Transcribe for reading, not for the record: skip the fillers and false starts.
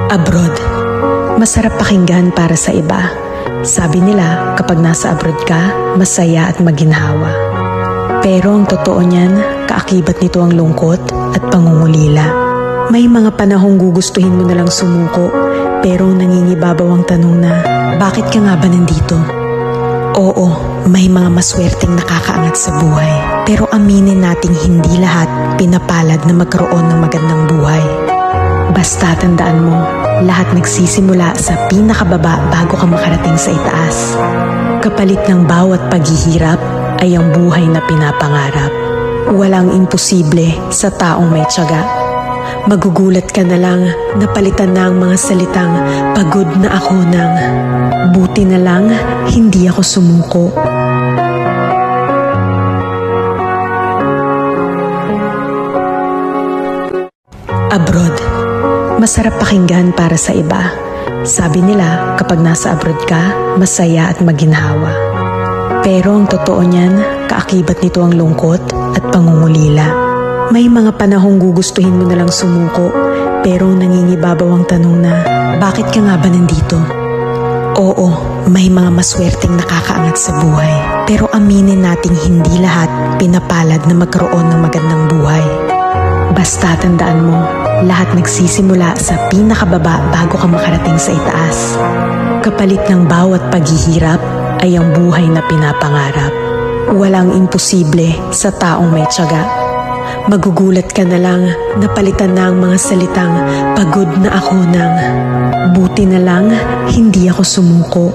Abroad. Masarap pakinggan para sa iba. Sabi nila kapag nasa abroad ka, masaya at maginhawa. Pero ang totoo niyan, kaakibat nito ang lungkot at pangungulila. May mga panahong gugustuhin mo nalang sumuko, pero nangingibabaw ang tanong na, bakit ka nga ba nandito? Oo, may mga maswerteng nakakaangat sa buhay. Pero aminin nating hindi lahat pinapalad na magkaroon ng magandang buhay. Basta tandaan mo, lahat nagsisimula sa pinakababa bago ka makarating sa itaas. Kapalit ng bawat paghihirap ay ang buhay na pinapangarap. Walang imposible sa taong may tiyaga. Magugulat ka na lang na palitan na ang mga salitang pagod na ako ng buti na lang hindi ako sumuko. Abroad. Masarap pakinggan para sa iba. Sabi nila kapag nasa abroad ka, masaya at maginhawa. Pero ang totoo niyan, kaakibat nito ang lungkot at pangungulila. May mga panahong gugustuhin mo nalang sumuko, pero nangingibabaw ang tanong na, bakit ka nga ba nandito? Oo, may mga maswerteng nakakaangat sa buhay. Pero aminin nating hindi lahat pinapalad na magkaroon ng magandang buhay. Basta tandaan mo, lahat nagsisimula sa pinakababa bago ka makarating sa itaas. Kapalit ng bawat paghihirap ay ang buhay na pinapangarap. Walang imposible sa taong may tiyaga. Magugulat ka na lang na palitan na ang mga salitang pagod na ako ng buti na lang hindi ako sumuko.